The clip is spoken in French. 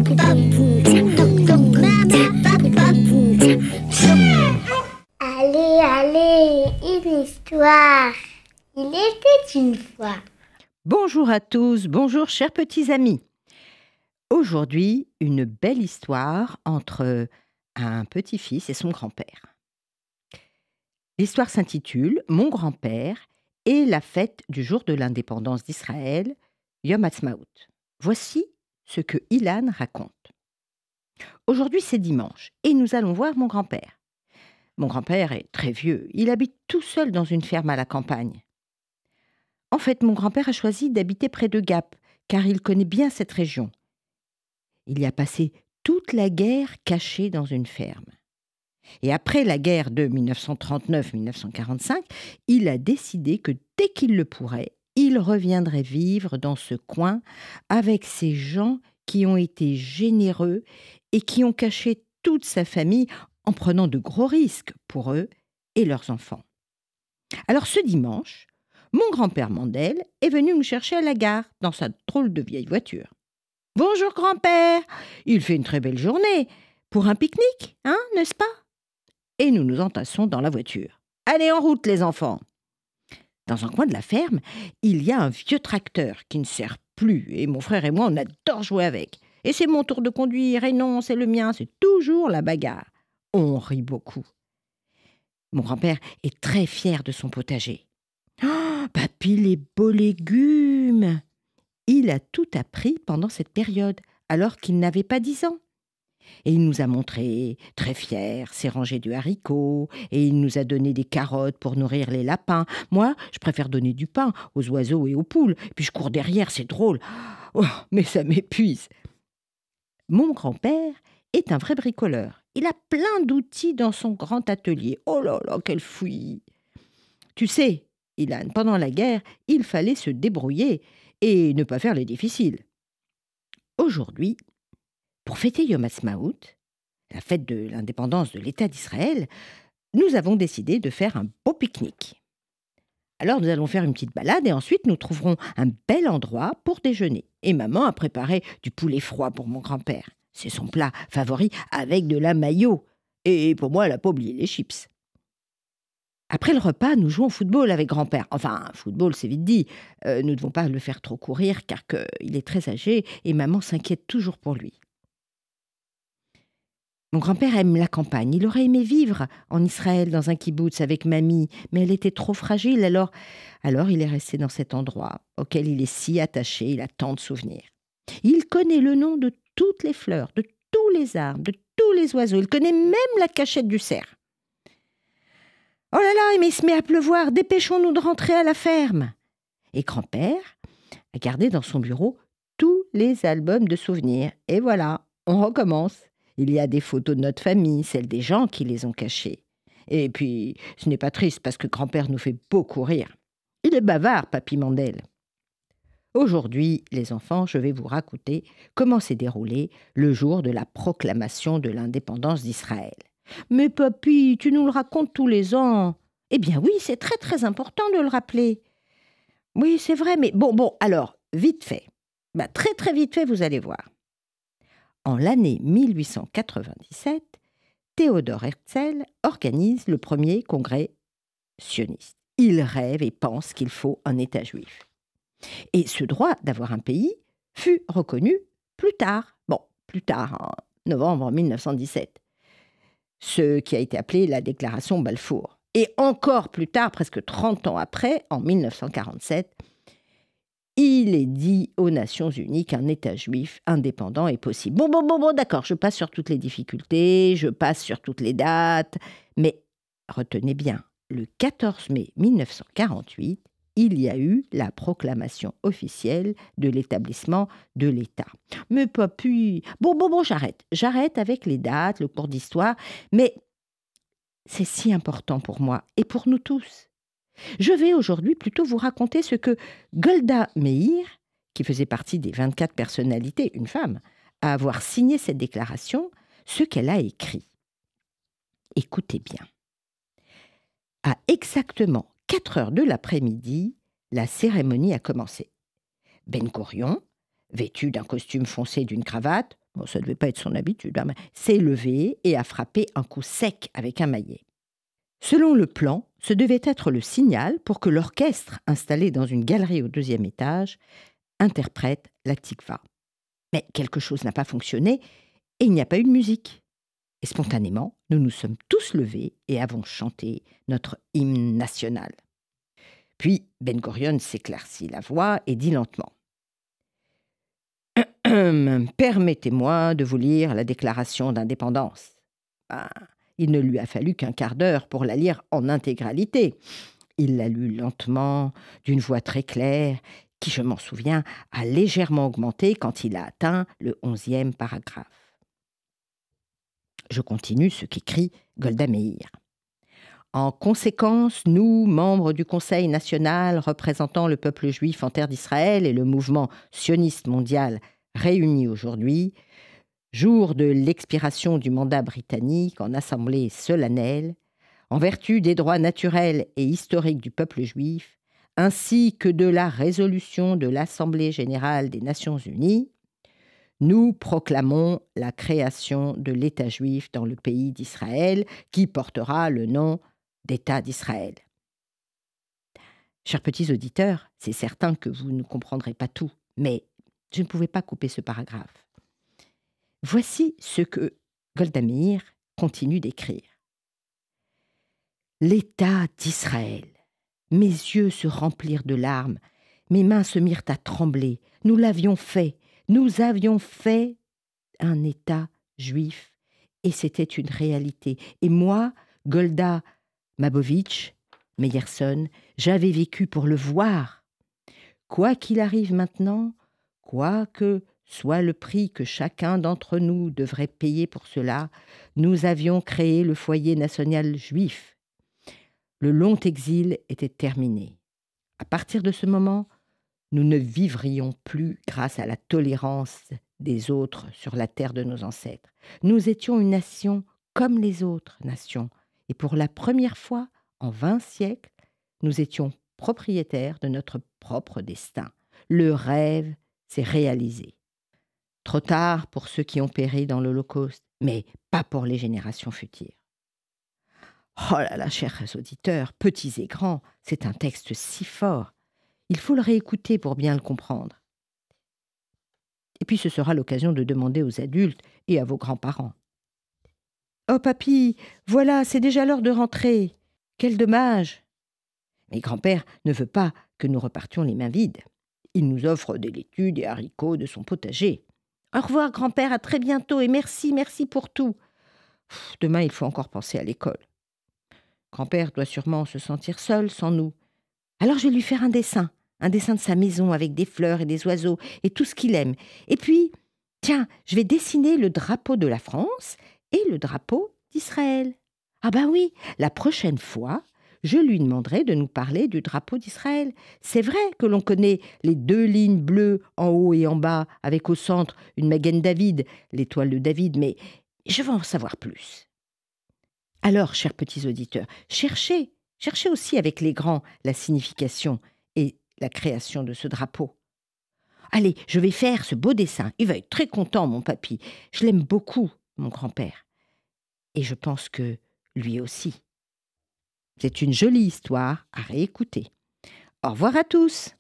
Allez, allez, une histoire. Il était une fois. Bonjour à tous, bonjour chers petits amis. Aujourd'hui, une belle histoire entre un petit-fils et son grand-père. L'histoire s'intitule « Mon grand-père et la fête du jour de l'indépendance d'Israël, Yom Ha'atzmaut ». Voici ce que Ilan raconte. Aujourd'hui, c'est dimanche et nous allons voir mon grand-père. Mon grand-père est très vieux, il habite tout seul dans une ferme à la campagne. En fait, mon grand-père a choisi d'habiter près de Gap, car il connaît bien cette région. Il y a passé toute la guerre caché dans une ferme. Et après la guerre de 1939-1945, il a décidé que dès qu'il le pourrait, il reviendrait vivre dans ce coin avec ces gens qui ont été généreux et qui ont caché toute sa famille en prenant de gros risques pour eux et leurs enfants. Alors ce dimanche, mon grand-père Mandel est venu me chercher à la gare dans sa drôle de vieille voiture. « Bonjour grand-père, il fait une très belle journée. Pour un pique-nique, hein, n'est-ce pas ?» Et nous nous entassons dans la voiture. « Allez en route les enfants !» Dans un coin de la ferme, il y a un vieux tracteur qui ne sert plus et mon frère et moi on adore jouer avec. Et c'est mon tour de conduire et non, c'est le mien, c'est toujours la bagarre. On rit beaucoup. Mon grand-père est très fier de son potager. Oh, papy, les beaux légumes! Il a tout appris pendant cette période, alors qu'il n'avait pas 10 ans. Et il nous a montré, très fier, ses rangées de haricots, et il nous a donné des carottes pour nourrir les lapins. Moi, je préfère donner du pain aux oiseaux et aux poules, puis je cours derrière, c'est drôle. Oh, mais ça m'épuise. Mon grand-père est un vrai bricoleur. Il a plein d'outils dans son grand atelier. Oh là là, quelle fouille! Tu sais, Ilan, pendant la guerre, il fallait se débrouiller et ne pas faire les difficiles. Aujourd'hui, pour fêter Yom Ha'atzmaut, la fête de l'indépendance de l'État d'Israël, nous avons décidé de faire un beau pique-nique. Alors nous allons faire une petite balade et ensuite nous trouverons un bel endroit pour déjeuner. Et maman a préparé du poulet froid pour mon grand-père. C'est son plat favori avec de la mayo. Et pour moi, elle n'a pas oublié les chips. Après le repas, nous jouons au football avec grand-père. Enfin, football, c'est vite dit. Nous ne devons pas le faire trop courir car il est très âgé et maman s'inquiète toujours pour lui. Mon grand-père aime la campagne. Il aurait aimé vivre en Israël dans un kibboutz avec mamie, mais elle était trop fragile. Alors il est resté dans cet endroit auquel il est si attaché. Il a tant de souvenirs. Il connaît le nom de toutes les fleurs, de tous les arbres, de tous les oiseaux. Il connaît même la cachette du cerf. « Oh là là, mais il se met à pleuvoir, dépêchons-nous de rentrer à la ferme !» Et grand-père a gardé dans son bureau tous les albums de souvenirs. Et voilà, on recommence. Il y a des photos de notre famille, celles des gens qui les ont cachées. Et puis, ce n'est pas triste parce que grand-père nous fait beaucoup rire. Il est bavard, papy Mandel. Aujourd'hui, les enfants, je vais vous raconter comment s'est déroulé le jour de la proclamation de l'indépendance d'Israël. Mais papy, tu nous le racontes tous les ans. Eh bien oui, c'est très très important de le rappeler. Oui, c'est vrai, mais bon, alors, vite fait. Très très vite fait, vous allez voir. En l'année 1897, Théodore Herzl organise le premier congrès sioniste. Il rêve et pense qu'il faut un État juif. Et ce droit d'avoir un pays fut reconnu plus tard. Plus tard, en novembre 1917. Ce qui a été appelé la déclaration Balfour. Et encore plus tard, presque 30 ans après, en 1947, il est dit aux Nations Unies qu'un État juif indépendant est possible. Bon, d'accord, je passe sur toutes les difficultés, je passe sur toutes les dates, mais retenez bien, le 14 mai 1948, il y a eu la proclamation officielle de l'établissement de l'État. Mais papy, bon, j'arrête avec les dates, le cours d'histoire, mais c'est si important pour moi et pour nous tous. Je vais aujourd'hui plutôt vous raconter ce que Golda Meir, qui faisait partie des 24 personnalités, une femme, à avoir signé cette déclaration, ce qu'elle a écrit. Écoutez bien. À exactement 4 heures de l'après-midi, la cérémonie a commencé. Ben Gurion, vêtu d'un costume foncé et d'une cravate, bon, ça ne devait pas être son habitude, hein, s'est levé et a frappé un coup sec avec un maillet. Selon le plan, ce devait être le signal pour que l'orchestre, installé dans une galerie au 2e étage, interprète la Tikva. Mais quelque chose n'a pas fonctionné et il n'y a pas eu de musique. Et spontanément, nous nous sommes tous levés et avons chanté notre hymne national. Puis Ben Gurion s'éclaircit la voix et dit lentement « Permettez-moi de vous lire la déclaration d'indépendance. » Il ne lui a fallu qu'un quart d'heure pour la lire en intégralité. Il l'a lue lentement, d'une voix très claire, qui, je m'en souviens, a légèrement augmenté quand il a atteint le 11e paragraphe. Je continue ce qu'écrit Golda Meir. En conséquence, nous, membres du Conseil national représentant le peuple juif en terre d'Israël et le mouvement sioniste mondial réunis aujourd'hui, jour de l'expiration du mandat britannique en assemblée solennelle, en vertu des droits naturels et historiques du peuple juif, ainsi que de la résolution de l'Assemblée générale des Nations unies, nous proclamons la création de l'État juif dans le pays d'Israël, qui portera le nom d'État d'Israël. Chers petits auditeurs, c'est certain que vous ne comprendrez pas tout, mais je ne pouvais pas couper ce paragraphe. Voici ce que Golda Meir continue d'écrire. L'État d'Israël. Mes yeux se remplirent de larmes, mes mains se mirent à trembler. Nous avions fait un État juif et c'était une réalité. Et moi, Golda Mabovitch, Meyerson, j'avais vécu pour le voir. Quoi qu'il arrive maintenant, quoi que soit le prix que chacun d'entre nous devrait payer pour cela, nous avions créé le foyer national juif. Le long exil était terminé. À partir de ce moment, nous ne vivrions plus grâce à la tolérance des autres sur la terre de nos ancêtres. Nous étions une nation comme les autres nations. Et pour la première fois, en 20 siècles, nous étions propriétaires de notre propre destin. Le rêve s'est réalisé. Trop tard pour ceux qui ont péri dans l'Holocauste, mais pas pour les générations futures. Oh là là, chers auditeurs, petits et grands, c'est un texte si fort. Il faut le réécouter pour bien le comprendre. Et puis ce sera l'occasion de demander aux adultes et à vos grands-parents. « Oh papy, voilà, c'est déjà l'heure de rentrer. Quel dommage !» Mais grand-père ne veut pas que nous repartions les mains vides. Il nous offre des laitues, des haricots de son potager. « Au revoir grand-père, à très bientôt et merci pour tout. Demain, il faut encore penser à l'école. Grand-père doit sûrement se sentir seul sans nous. Alors je vais lui faire un dessin de sa maison avec des fleurs et des oiseaux et tout ce qu'il aime. Et puis, tiens, je vais dessiner le drapeau de la France et le drapeau d'Israël. Ah ben oui, la prochaine fois, je lui demanderai de nous parler du drapeau d'Israël. C'est vrai que l'on connaît les 2 lignes bleues en haut et en bas, avec au centre une Magen David, l'étoile de David, mais je veux en savoir plus. Alors, chers petits auditeurs, cherchez aussi avec les grands la signification et la création de ce drapeau. Allez, je vais faire ce beau dessin. Il va être très content, mon papy. Je l'aime beaucoup, mon grand-père. Et je pense que lui aussi. C'est une jolie histoire à réécouter. Au revoir à tous.